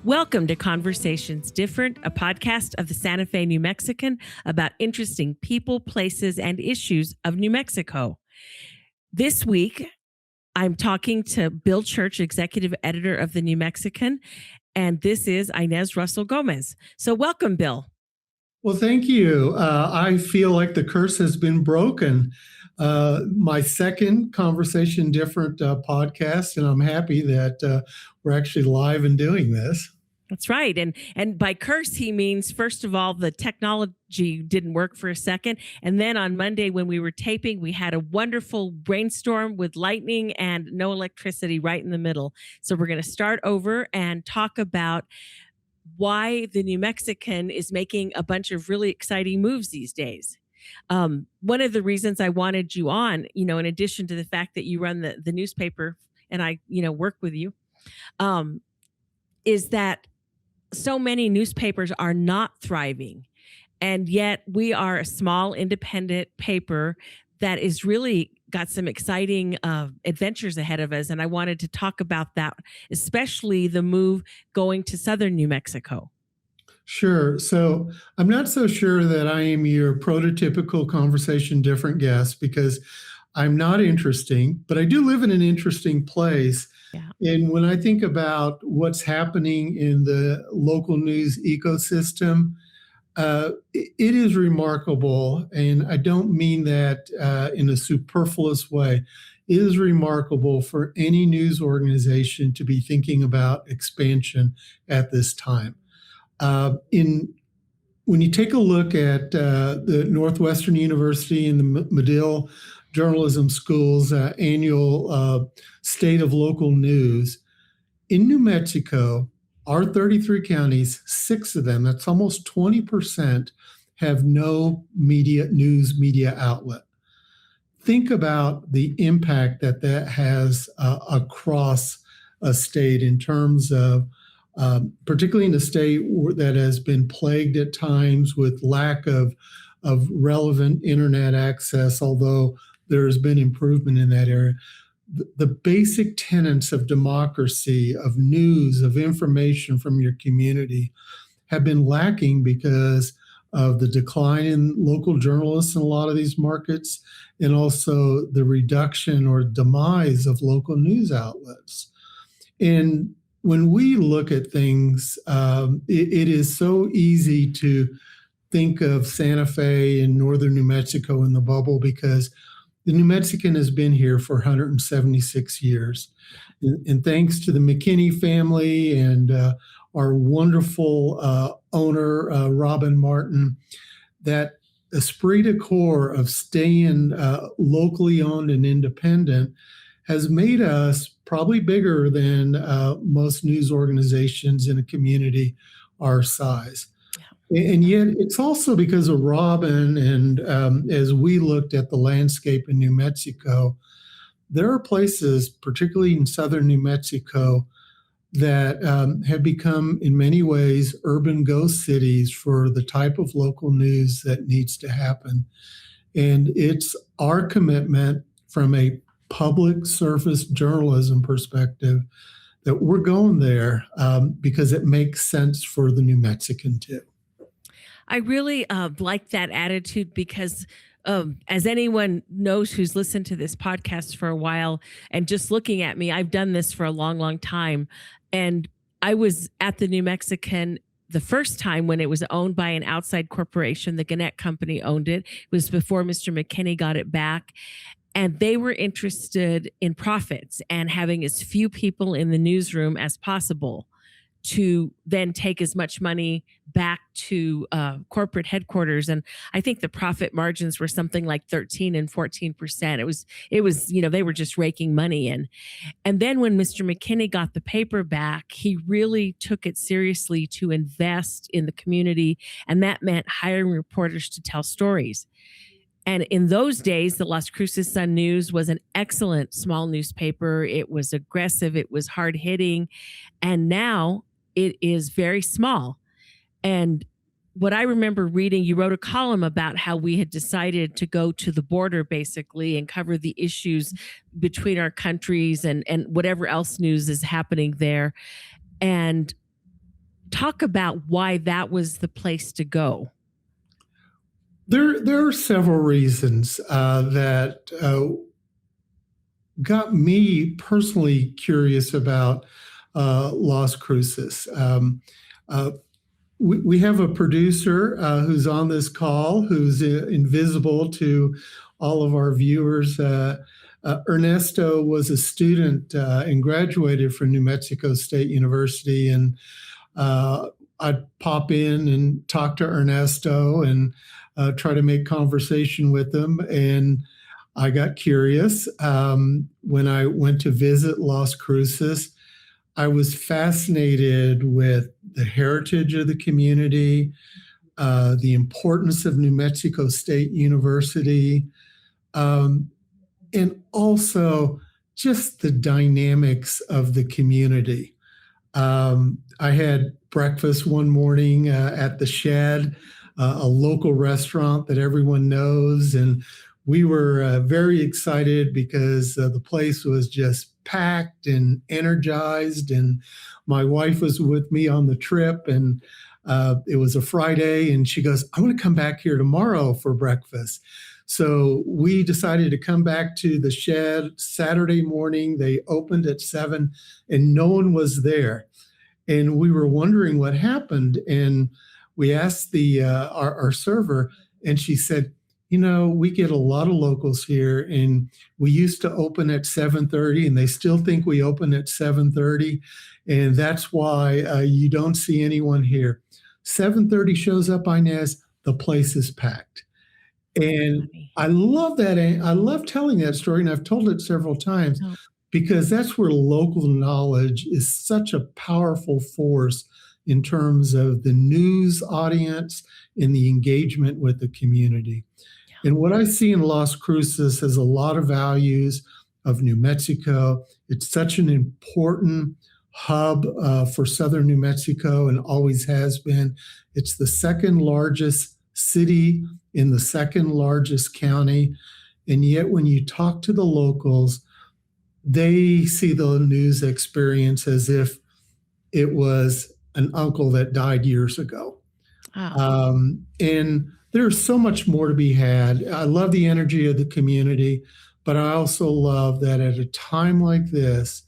Welcome to Conversations Different, a podcast of the Santa Fe New Mexican about interesting people, places, and issues of New Mexico. This week, I'm talking to Bill Church, executive editor of the New Mexican, and this is Inez Russell Gomez. So welcome, Bill. Well, thank you. I feel like the curse has been broken. My second Conversation Different podcast, and I'm happy that we're actually live and doing this. That's right. And by curse, he means, first of all, the technology didn't work for a second. And then on Monday, when we were taping, we had a wonderful rainstorm with lightning and no electricity right in the middle. So we're going to start over and talk about why the New Mexican is making a bunch of really exciting moves these days. One of the reasons I wanted you on, in addition to the fact that you run the newspaper and I, work with you, is that so many newspapers are not thriving. And yet we are a small independent paper that is really got some exciting adventures ahead of us. And I wanted to talk about that, especially the move going to southern New Mexico. Sure. So I'm not so sure that I am your prototypical Conversation Different guest because I'm not interesting, but I do live in an interesting place. Yeah. And when I think about what's happening in the local news ecosystem, it is remarkable. And I don't mean that in a superfluous way. It is remarkable for any news organization to be thinking about expansion at this time. When you take a look at the Northwestern University and the Medill Journalism School's annual State of Local News, in New Mexico, our 33 counties, 6 of them, that's almost 20%, have no news media outlet. Think about the impact that has across a state in terms of particularly in a state that has been plagued at times with lack of relevant internet access, although there has been improvement in that area. The basic tenets of democracy, of news, of information from your community have been lacking because of the decline in local journalists in a lot of these markets, and also the reduction or demise of local news outlets. And when we look at things, it is so easy to think of Santa Fe and northern New Mexico in the bubble because the New Mexican has been here for 176 years. And thanks to the McKinney family and our wonderful owner, Robin Martin, that esprit de corps of staying locally owned and independent has made us probably bigger than most news organizations in a community our size. And yet it's also because of Robin. And as we looked at the landscape in New Mexico, there are places, particularly in southern New Mexico, that have become in many ways urban ghost cities for the type of local news that needs to happen. And it's our commitment from a public service journalism perspective that we're going there because it makes sense for the New Mexican too. I really like that attitude because as anyone knows who's listened to this podcast for a while and just looking at me, I've done this for a long, long time. And I was at the New Mexican the first time when it was owned by an outside corporation. The Gannett Company owned it. It was before Mr. McKinney got it back. And they were interested in profits and having as few people in the newsroom as possible to then take as much money back to corporate headquarters. And I think the profit margins were something like 13 and 14%. It was, they were just raking money in. And then when Mr. McKinney got the paper back, he really took it seriously to invest in the community. And that meant hiring reporters to tell stories. And in those days, the Las Cruces Sun News was an excellent small newspaper. It was aggressive. It was hard hitting. And now it is very small. And what I remember reading, you wrote a column about how we had decided to go to the border basically and cover the issues between our countries and whatever else news is happening there, and talk about why that was the place to go. There are several reasons that got me personally curious about Las Cruces. We have a producer who's on this call who's invisible to all of our viewers. Ernesto was a student and graduated from New Mexico State University, and I'd pop in and talk to Ernesto and try to make conversation with him. And I got curious. When I went to visit Las Cruces, I was fascinated with the heritage of the community, the importance of New Mexico State University, and also just the dynamics of the community. I had breakfast one morning at the Shed, a local restaurant that everyone knows, and we were very excited because the place was just packed and energized, and my wife was with me on the trip, and it was a Friday, and she goes, "I want to come back here tomorrow for breakfast." So we decided to come back to the Shed Saturday morning. They opened at 7 and no one was there. And we were wondering what happened. And we asked our server, and she said, we get a lot of locals here, and we used to open at 7:30, and they still think we open at 7:30, and that's why you don't see anyone here. 7:30 shows up, Inez, the place is packed. And I love that. I love telling that story, and I've told it several times because that's where local knowledge is such a powerful force in terms of the news audience and the engagement with the community. And what I see in Las Cruces has a lot of values of New Mexico. It's such an important hub for southern New Mexico and always has been. It's the second largest city in the second largest county. And yet when you talk to the locals, they see the news experience as if it was an uncle that died years ago. And there's so much more to be had. I love the energy of the community, but I also love that at a time like this,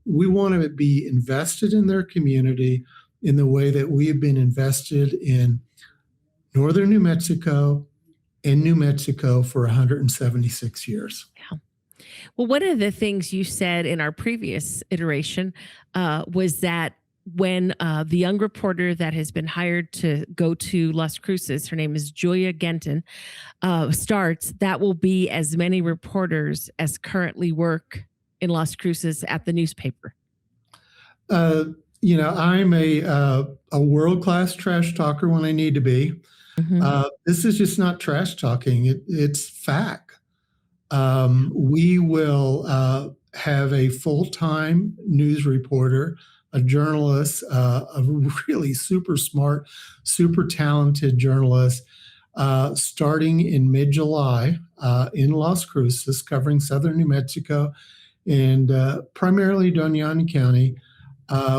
we want to be invested in their community in the way that we have been invested in northern New Mexico and New Mexico for 176 years. Yeah. Well, one of the things you said in our previous iteration was that when the young reporter that has been hired to go to Las Cruces, her name is Julia Genton, starts, that will be as many reporters as currently work in Las Cruces at the newspaper. I'm a world-class trash talker when I need to be. Mm-hmm. This is just not trash talking. It's fact. We will have a full-time news reporter, a journalist, a really super smart, super talented journalist, starting in mid-July in Las Cruces, covering southern New Mexico and primarily Doña County,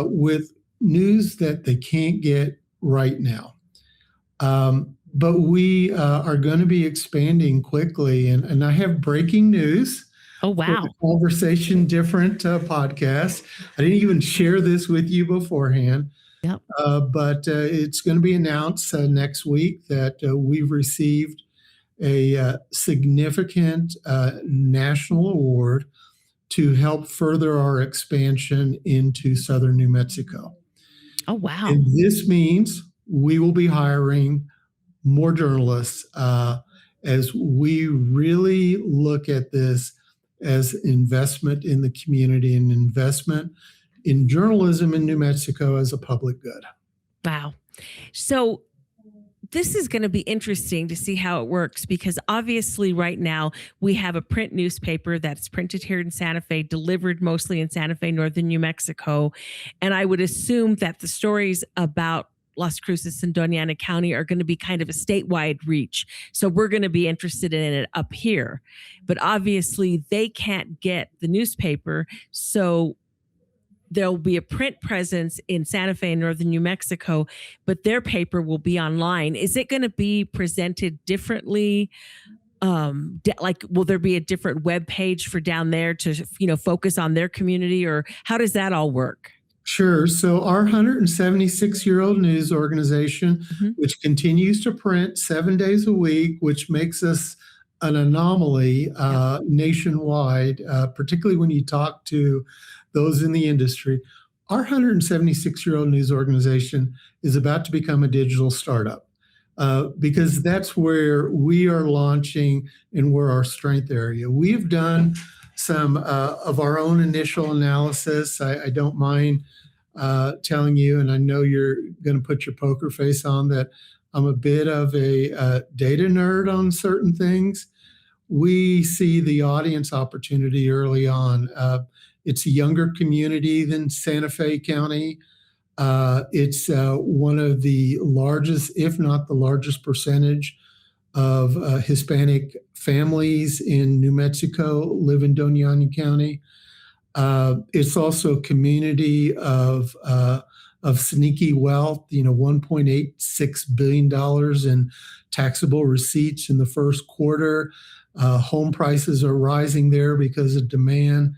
with news that they can't get right now. But we are going to be expanding quickly, and I have breaking news. Oh, wow. Conversation Different podcast. I didn't even share this with you beforehand. Yep. But it's going to be announced next week that we've received a significant national award to help further our expansion into southern New Mexico. Oh, wow. And this means we will be hiring more journalists as we really look at this as investment in the community and investment in journalism in New Mexico as a public good. Wow. So this is going to be interesting to see how it works, because obviously right now we have a print newspaper that's printed here in Santa Fe, delivered mostly in Santa Fe, northern New Mexico. And I would assume that the stories about Las Cruces and Doña Ana County are going to be kind of a statewide reach. So we're going to be interested in it up here. But obviously, they can't get the newspaper. So there'll be a print presence in Santa Fe and northern New Mexico, but their paper will be online. Is it going to be presented differently? Like, will there be a different web page for down there to, focus on their community, or how does that all work? Sure. So our 176-year-old news organization, which continues to print 7 days a week, which makes us an anomaly nationwide, particularly when you talk to those in the industry. Our 176-year-old news organization is about to become a digital startup. Because that's where we are launching and where our strength area. We've done some of our own initial analysis. I don't mind telling you, and I know you're going to put your poker face on, that I'm a bit of a data nerd on certain things. We see the audience opportunity early on. It's a younger community than Santa Fe County. It's one of the largest, if not the largest percentage of Hispanic families in New Mexico live in Doña Ana County. It's also a community of sneaky wealth, $1.86 billion in taxable receipts in the first quarter. Home prices are rising there because of demand.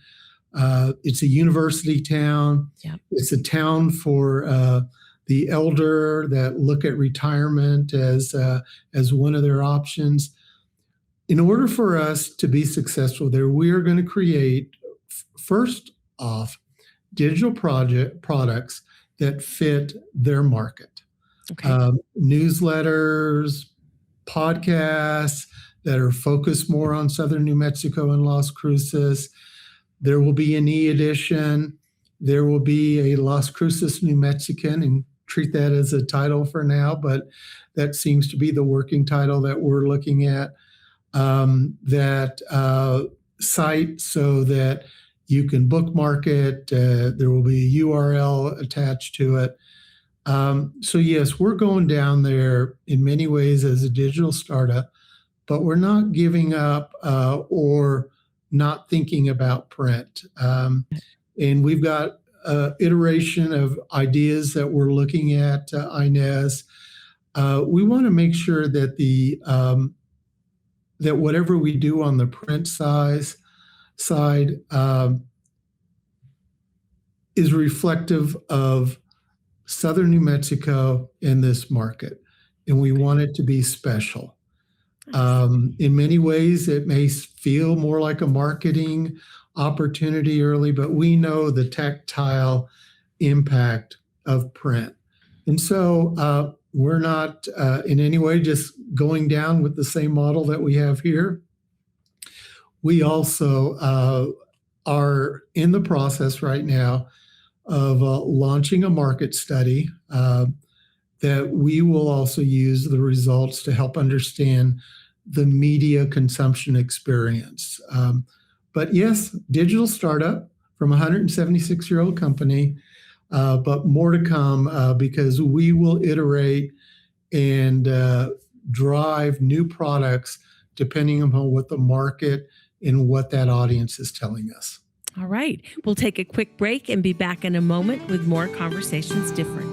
It's a university town. Yep. It's a town for the elder that look at retirement as one of their options. In order for us to be successful there, we are going to create, first off, digital products that fit their market. Okay. Newsletters, podcasts that are focused more on southern New Mexico and Las Cruces. There will be an e-edition. There will be a Las Cruces New Mexican, and treat that as a title for now, but that seems to be the working title that we're looking at. That site so that you can bookmark it. There will be a URL attached to it. So yes, we're going down there in many ways as a digital startup, but we're not giving up or not thinking about print. And we've got iteration of ideas that we're looking at, Inez. We want to make sure that that whatever we do on the print side is reflective of southern New Mexico in this market. And we want it to be special. In many ways, it may feel more like a marketing opportunity early, but we know the tactile impact of print. And so we're not in any way just going down with the same model that we have here. We also are in the process right now of launching a market study that we will also use the results to help understand the media consumption experience. But yes, digital startup from a 176-year-old company, but more to come because we will iterate and drive new products depending upon what the market and what that audience is telling us. All right. We'll take a quick break and be back in a moment with more Conversations Different.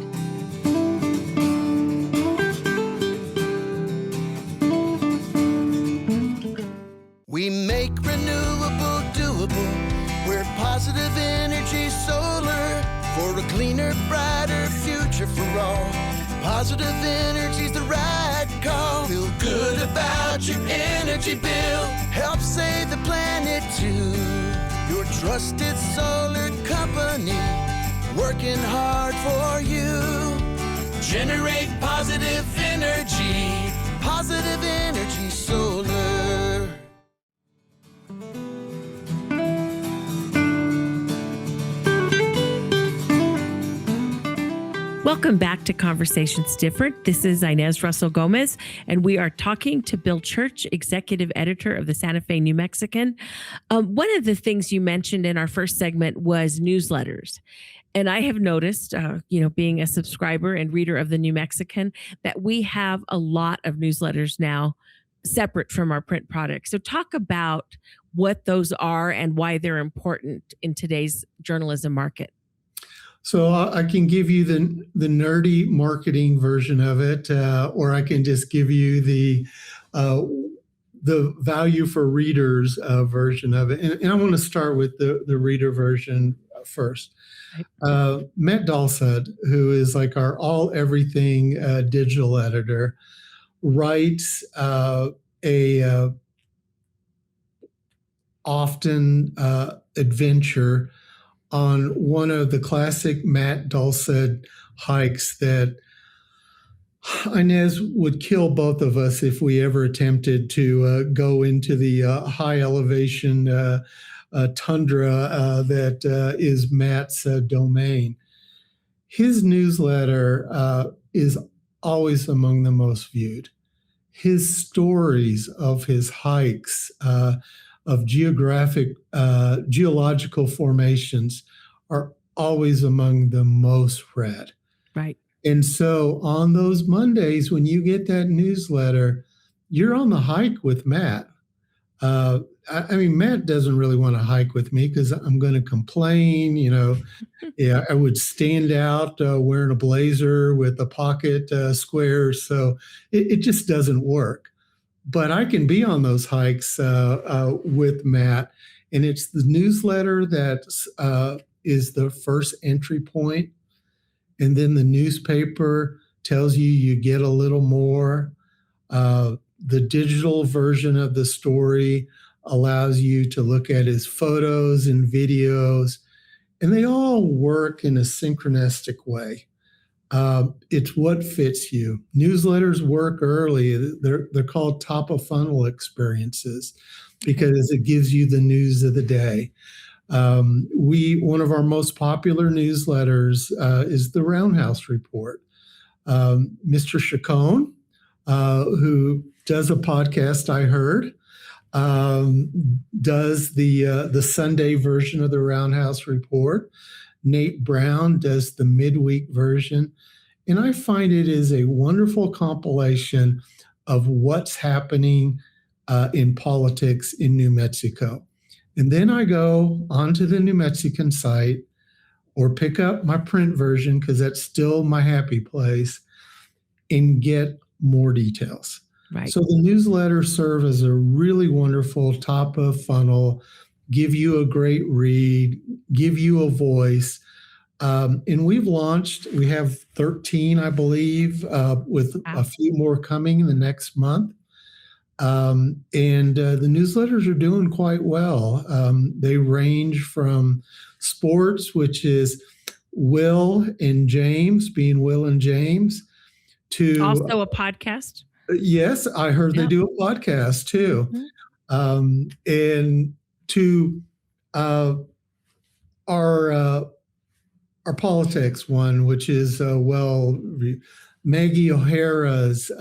We make renewable doable. We're positive energy solar for a cleaner, brighter future for all. Positive energy's the right call. Feel good about your energy bill. Help save the planet too. Your trusted solar company, working hard for you. Generate positive energy. Positive energy solar. Welcome back to Conversations Different. This is Inez Russell Gomez, and we are talking to Bill Church, executive editor of the Santa Fe New Mexican. One of the things you mentioned in our first segment was newsletters. And I have noticed, being a subscriber and reader of the New Mexican, that we have a lot of newsletters now separate from our print product. So talk about what those are and why they're important in today's journalism market. So I can give you the nerdy marketing version of it, or I can just give you the value for readers version of it. And I want to start with the reader version first. Matt Dalsud, who is like our all everything digital editor, writes a often adventure on one of the classic Matt Dalsud hikes that Inez would kill both of us if we ever attempted to go into the high elevation tundra that is Matt's domain. His newsletter is always among the most viewed. His stories of his hikes, of geological formations are always among the most read. Right. And so on those Mondays, when you get that newsletter, you're on the hike with Matt. I mean, Matt doesn't really want to hike with me because I'm going to complain. Yeah, I would stand out wearing a blazer with a pocket square. So it just doesn't work. But I can be on those hikes with Matt. And it's the newsletter that is the first entry point. And then the newspaper tells you get a little more. The digital version of the story allows you to look at his photos and videos, and they all work in a synchronistic way. It's what fits you. Newsletters work early. They're called top of funnel experiences because it gives you the news of the day. One of our most popular newsletters is the Roundhouse Report. Mr. Chacon, who does a podcast, I heard, does the Sunday version of the Roundhouse Report. Nate Brown does the midweek version. And I find it is a wonderful compilation of what's happening in politics in New Mexico. And then I go onto the New Mexican site or pick up my print version because that's still my happy place and get more details. Right. So the newsletters serve as a really wonderful top of funnel, give you a great read, give you a voice. And we have 13, I believe, with a few more coming in the next month. And the newsletters are doing quite well. They range from sports, which is Will and James, being Will and James, to also a podcast. Yes, I heard they do a podcast too. Mm-hmm. And to our politics one, which is Maggie O'Hara's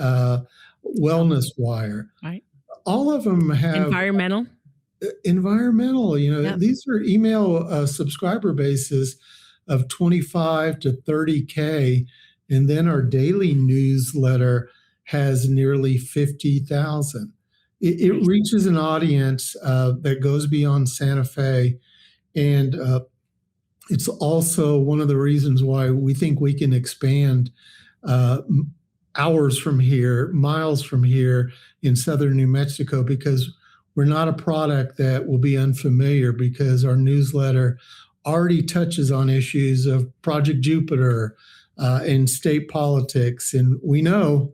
Wellness Wire. Right. All of them have environmental. These are email subscriber bases of 25 to 30K. And then our daily newsletter has nearly 50,000. It reaches an audience that goes beyond Santa Fe. And it's also one of the reasons why we think we can expand hours from here, miles from here in southern New Mexico, because we're not a product that will be unfamiliar, because our newsletter already touches on issues of Project Jupiter and state politics. And we know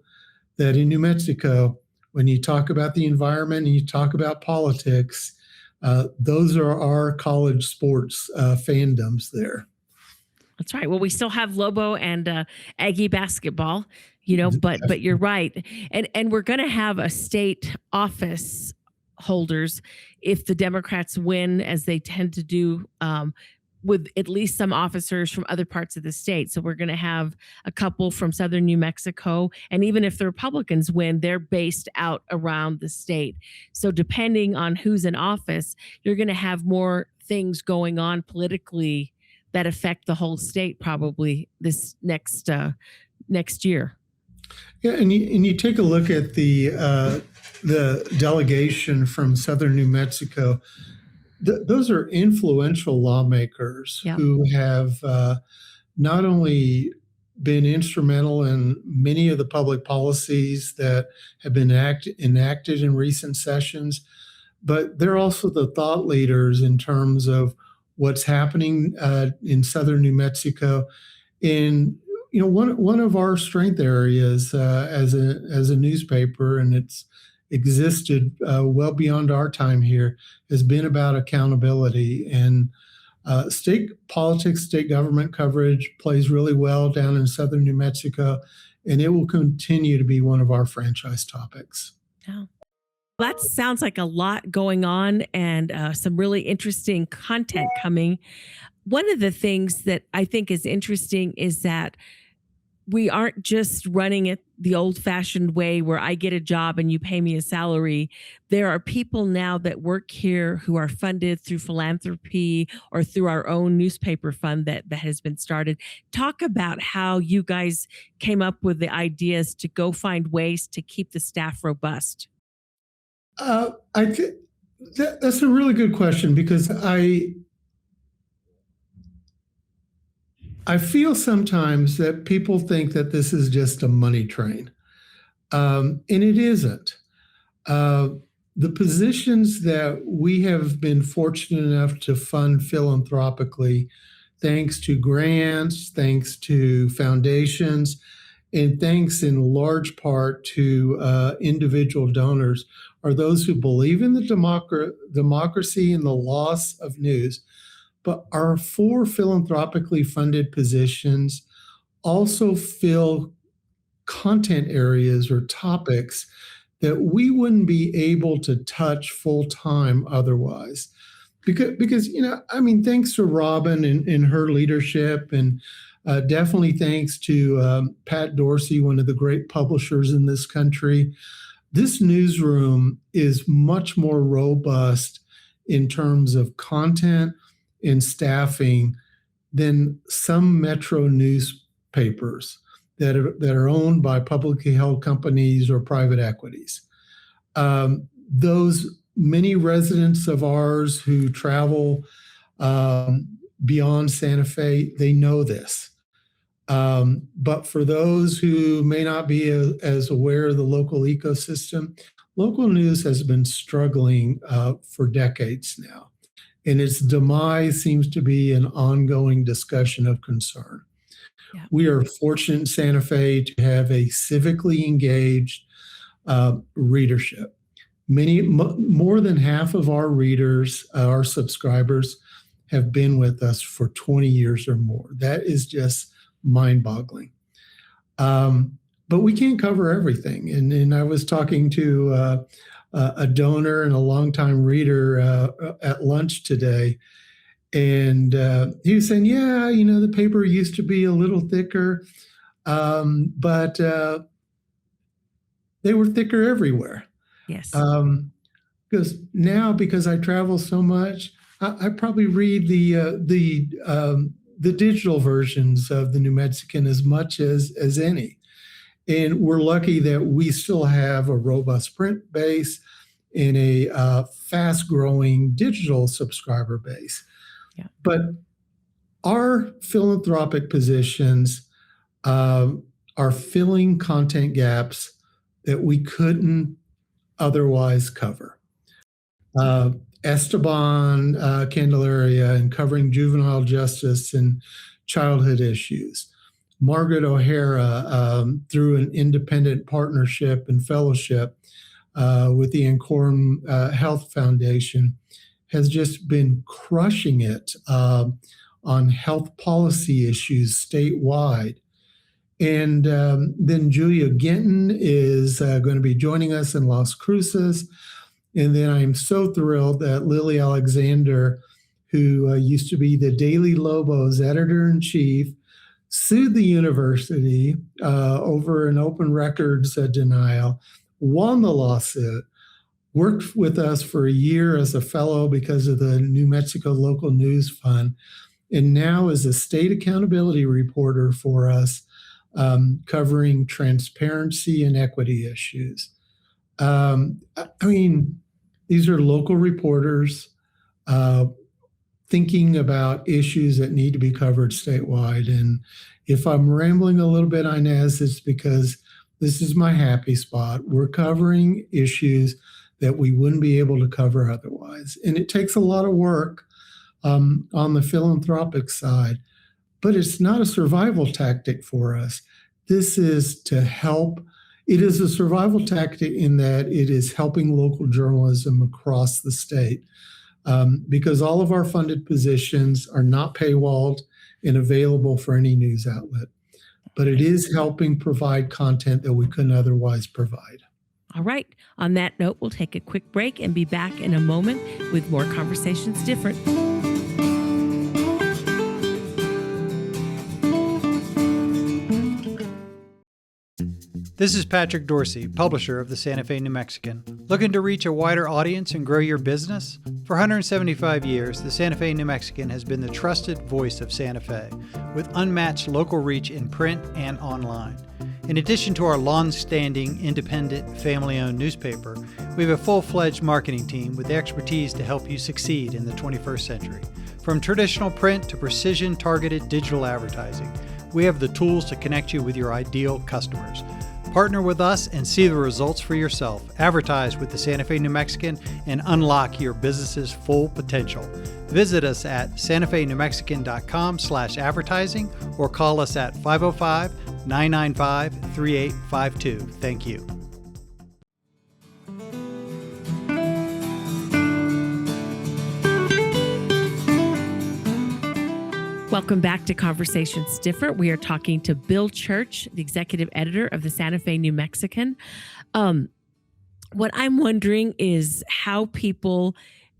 that in New Mexico, when you talk about the environment and you talk about politics, those are our college sports fandoms there. That's right. Well, we still have Lobo and Aggie basketball, but you're right. And we're going to have a state office holders if the Democrats win, as they tend to do, with at least some officers from other parts of the state. So we're going to have a couple from southern New Mexico. And even if the Republicans win, they're based out around the state. So depending on who's in office, you're going to have more things going on politically that affect the whole state probably this next year. Yeah, and you take a look at the delegation from southern New Mexico. Those are influential lawmakers Yeah. who have not only been instrumental in many of the public policies that have been enacted in recent sessions, but they're also the thought leaders in terms of what's happening in southern New Mexico. And one of our strength areas as a newspaper, and it's existed well beyond our time here, has been about accountability. And state politics, state government coverage plays really well down in southern New Mexico, and it will continue to be one of our franchise topics. Yeah. That sounds like a lot going on and some really interesting content coming. One of the things that I think is interesting is that we aren't just running it the old fashioned way where I get a job and you pay me a salary. There are people now that work here who are funded through philanthropy or through our own newspaper fund that has been started. Talk about how you guys came up with the ideas to go find ways to keep the staff robust. That's a really good question, because I feel sometimes that people think that this is just a money train, and it isn't. The positions that we have been fortunate enough to fund philanthropically, thanks to grants, thanks to foundations, and thanks in large part to individual donors, are those who believe in the democracy and the loss of news. But our 4 philanthropically funded positions also fill content areas or topics that we wouldn't be able to touch full time otherwise. Because thanks to Robin and her leadership, and definitely thanks to Pat Dorsey, one of the great publishers in this country, this newsroom is much more robust in terms of content and staffing than some metro newspapers that are owned by publicly held companies or private equities. Those many residents of ours who travel beyond Santa Fe, they know this. But for those who may not be as aware of the local ecosystem, local news has been struggling for decades now. And its demise seems to be an ongoing discussion of concern. Yeah. We are fortunate in Santa Fe to have a civically engaged readership. More than half of our readers, our subscribers, have been with us for 20 years or more. That is just mind-boggling. But we can't cover everything. And I was talking to a donor and a longtime reader at lunch today. And he was saying, the paper used to be a little thicker, but they were thicker everywhere. Yes. Because I travel so much, I probably read the digital versions of the New Mexican as much as any. And we're lucky that we still have a robust print base and a fast-growing digital subscriber base. Yeah. But our philanthropic positions are filling content gaps that we couldn't otherwise cover. Esteban Candelaria and covering juvenile justice and childhood issues. Margaret O'Hara, through an independent partnership and fellowship with the Ancorum Health Foundation, has just been crushing it on health policy issues statewide. And then Julia Ginton is going to be joining us in Las Cruces. And then I'm so thrilled that Lily Alexander, who used to be the Daily Lobo's editor-in-chief, sued the university over an open records denial, won the lawsuit, worked with us for a year as a fellow because of the New Mexico Local News Fund, and now is a state accountability reporter for us, covering transparency and equity issues. I mean, these are local reporters thinking about issues that need to be covered statewide. And if I'm rambling a little bit, Inez, it's because this is my happy spot. We're covering issues that we wouldn't be able to cover otherwise. And it takes a lot of work on the philanthropic side, but it's not a survival tactic for us. This is to help. It is a survival tactic in that it is helping local journalism across the state, because all of our funded positions are not paywalled and available for any news outlet. But it is helping provide content that we couldn't otherwise provide. All right. On that note, we'll take a quick break and be back in a moment with more Conversations Different. This is Patrick Dorsey, publisher of the Santa Fe New Mexican. Looking to reach a wider audience and grow your business? For 175 years, the Santa Fe New Mexican has been the trusted voice of Santa Fe, with unmatched local reach in print and online. In addition to our long-standing, independent, family-owned newspaper, we have a full-fledged marketing team with the expertise to help you succeed in the 21st century. From traditional print to precision-targeted digital advertising, we have the tools to connect you with your ideal customers. Partner with us and see the results for yourself. Advertise with the Santa Fe New Mexican and unlock your business's full potential. Visit us at santaFeNewMexican.com/advertising or call us at 505-995-3852. Thank you. Welcome back to Conversations Different. We are talking to Bill Church, the executive editor of the Santa Fe New Mexican. What I'm wondering is how people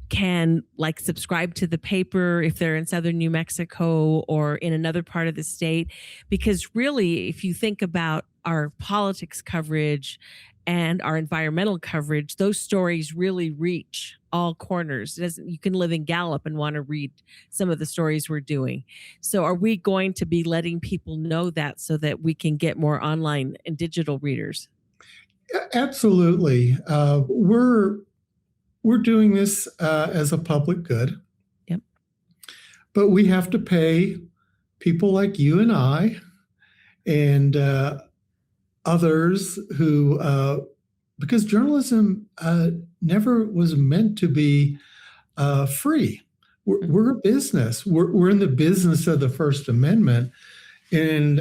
can subscribe to the paper if they're in southern New Mexico or in another part of the state, because really, if you think about our politics coverage and our environmental coverage, those stories really reach all corners. You can live in Gallup and want to read some of the stories we're doing. So are we going to be letting people know that so that we can get more online and digital readers? Absolutely. We're doing this as a public good. Yep. But we have to pay people like you and I and others who, because journalism never was meant to be free. We're a business. We're in the business of the First Amendment. And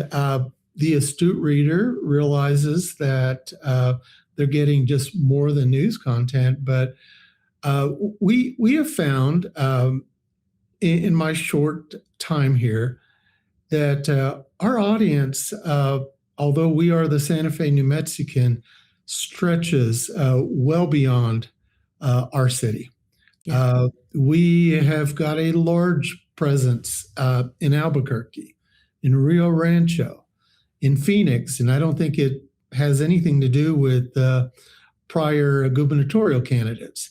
the astute reader realizes that they're getting just more than news content. But we have found in my short time here that our audience, although we are the Santa Fe New Mexican, stretches well beyond our city. Yeah. We have got a large presence in Albuquerque, in Rio Rancho, in Phoenix, and I don't think it has anything to do with prior gubernatorial candidates.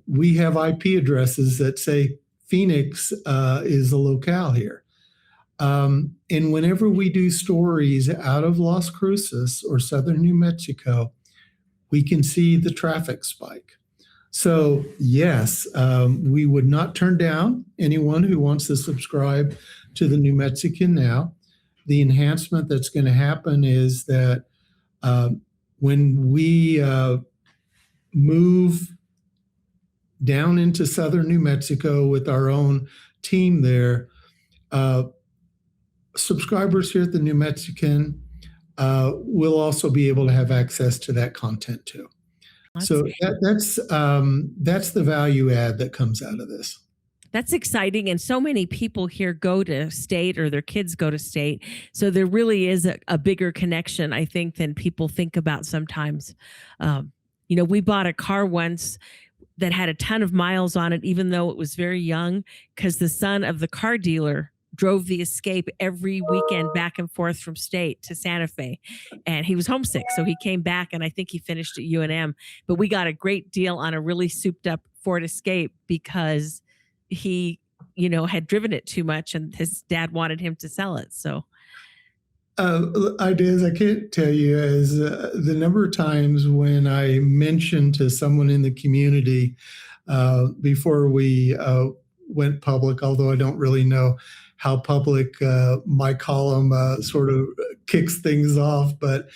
We have IP addresses that say Phoenix is a locale here. And whenever we do stories out of Las Cruces or southern New Mexico, we can see the traffic spike. So yes, we would not turn down anyone who wants to subscribe to the New Mexican now. The enhancement that's going to happen is that when we move down into southern New Mexico with our own team there, subscribers here at the New Mexican will also be able to have access to that content too. So that's the value add that comes out of this. That's exciting. And so many people here go to state or their kids go to state. So there really is a bigger connection, I think, than people think about sometimes. We bought a car once that had a ton of miles on it, even though it was very young, because the son of the car dealer drove the Escape every weekend back and forth from state to Santa Fe. And he was homesick. So he came back and I think he finished at UNM. But we got a great deal on a really souped up Ford Escape because he had driven it too much and his dad wanted him to sell it. So Ideas, I can't tell you as the number of times when I mentioned to someone in the community before we went public, although I don't really know how public my column sort of kicks things off. But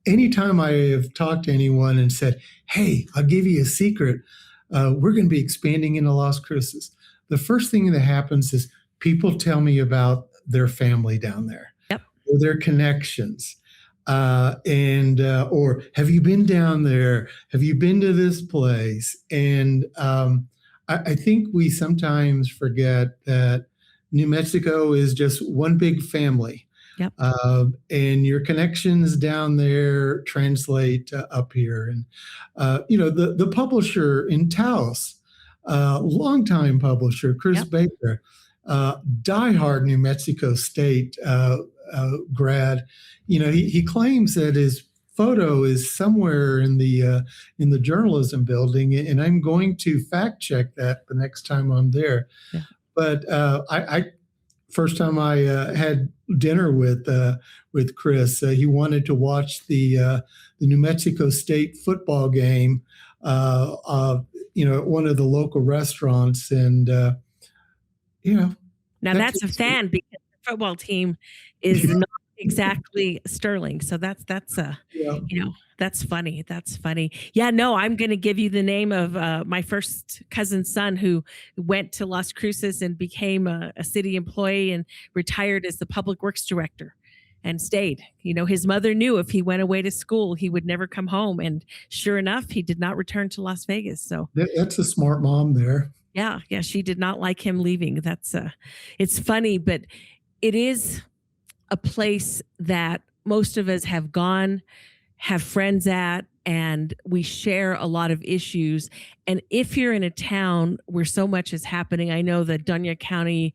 anytime I have talked to anyone and said, hey, I'll give you a secret, we're going to be expanding into Las Cruces. The first thing that happens is people tell me about their family down there. Yep. Or their connections. Or have you been down there? Have you been to this place? And I think we sometimes forget that New Mexico is just one big family. Yep. And your connections down there translate up here. And, the publisher in Taos, longtime publisher, Chris Baker, diehard New Mexico State grad, he claims that his photo is somewhere in the journalism building, and I'm going to fact check that the next time I'm there. Yeah. But I first time I had dinner with Chris, he wanted to watch the New Mexico State football game, at one of the local restaurants, and now that's a fan because the football team is not exactly sterling. So that's that's funny. That's funny. Yeah, no, I'm going to give you the name of my first cousin's son who went to Las Cruces and became a city employee and retired as the public works director and stayed. His mother knew if he went away to school, he would never come home. And sure enough, he did not return to Las Vegas. So that's a smart mom there. Yeah, she did not like him leaving. It's funny, but it is a place that most of us have gone, have friends at, and we share a lot of issues. And if you're in a town where so much is happening, I know that Doña County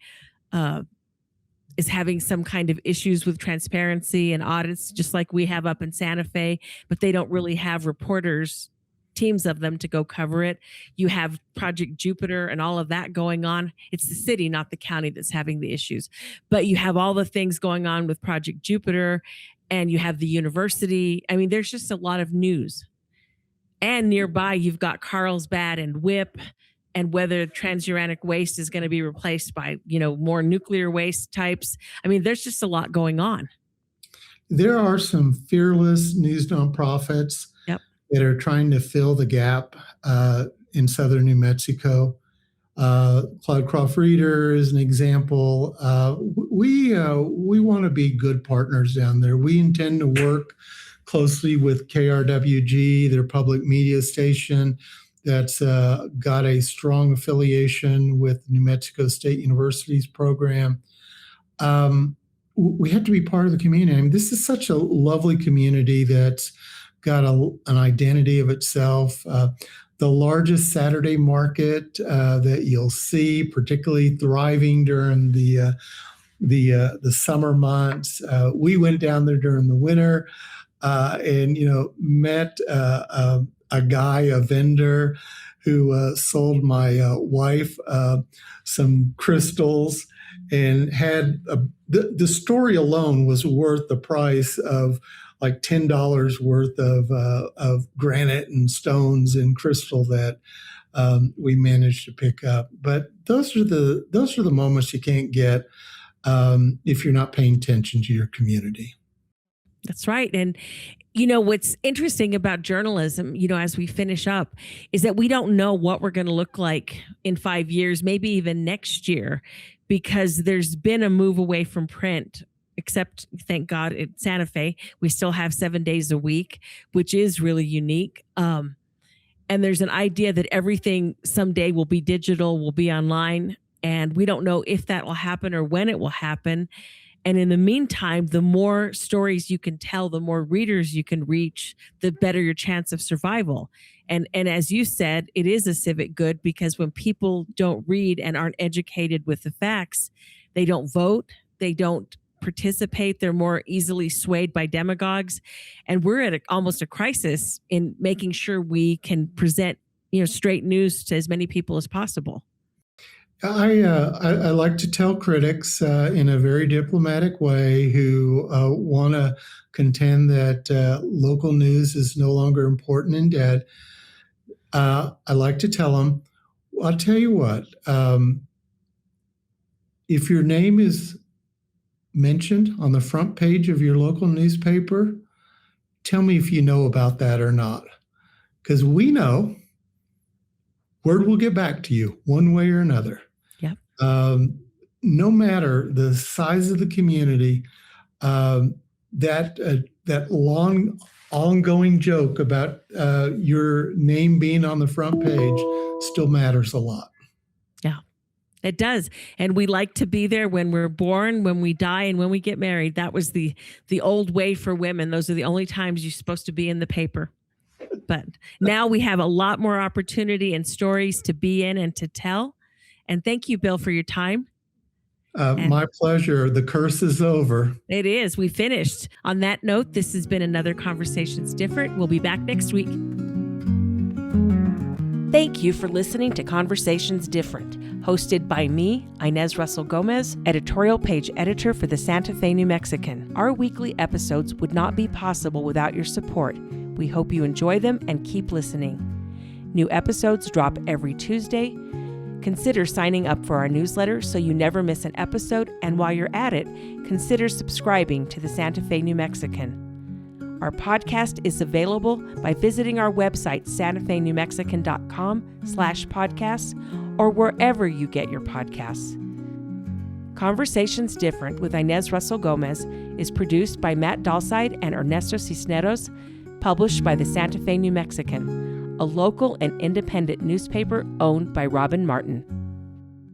is having some kind of issues with transparency and audits, just like we have up in Santa Fe, but they don't really have reporters, teams of them to go cover it. You have Project Jupiter and all of that going on. It's the city, not the county, that's having the issues. But you have all the things going on with Project Jupiter, and you have the university. I mean, there's just a lot of news. And nearby, you've got Carlsbad and WIP, and whether transuranic waste is going to be replaced by, more nuclear waste types. I mean, there's just a lot going on. There are some fearless news nonprofits that are trying to fill the gap in southern New Mexico. Cloudcroft Reader is an example. We want to be good partners down there. We intend to work closely with KRWG, their public media station that's got a strong affiliation with New Mexico State University's program. We have to be part of the community. I mean, this is such a lovely community that's got an identity of itself. The largest Saturday market that you'll see, particularly thriving during the summer months. We went down there during the winter and met a guy, a vendor who sold my wife some crystals, and had the story alone was worth the price of like $10 worth of granite and stones and crystal that we managed to pick up. But those are the moments you can't get if you're not paying attention to your community. That's right. And what's interesting about journalism, as we finish up, is that we don't know what we're going to look like in 5 years, maybe even next year, because there's been a move away from print. Except, thank God, at Santa Fe, we still have 7 days a week, which is really unique. And there's an idea that everything someday will be digital, will be online. And we don't know if that will happen or when it will happen. And in the meantime, the more stories you can tell, the more readers you can reach, the better your chance of survival. And as you said, it is a civic good, because when people don't read and aren't educated with the facts, they don't vote, they don't participate, they're more easily swayed by demagogues. And we're at almost a crisis in making sure we can present straight news to as many people as possible. I like to tell critics in a very diplomatic way who want to contend that local news is no longer important and dead. I like to tell them, I'll tell you what, if your name is mentioned on the front page of your local newspaper, tell me if you know about that or not. Because we know word will get back to you one way or another. Yep. No matter the size of the community, that long ongoing joke about your name being on the front page still matters a lot. Yeah, it does. And we like to be there when we're born, when we die, and when we get married. That was the old way for women. Those are the only times you're supposed to be in the paper. But now we have a lot more opportunity and stories to be in and to tell. And thank you, Bill, for your time. My pleasure. The curse is over. It is. We finished. On that note, this has been another Conversations Different. We'll be back next week. Thank you for listening to Conversations Different, hosted by me, Inez Russell Gomez, editorial page editor for the Santa Fe New Mexican. Our weekly episodes would not be possible without your support. We hope you enjoy them and keep listening. New episodes drop every Tuesday. Consider signing up for our newsletter so you never miss an episode, and while you're at it, consider subscribing to the Santa Fe New Mexican. Our podcast is available by visiting our website, santafenewmexican.com/podcasts, or wherever you get your podcasts. Conversations Different with Inez Russell Gomez is produced by Matt Dalside and Ernesto Cisneros, published by the Santa Fe New Mexican, a local and independent newspaper owned by Robin Martin.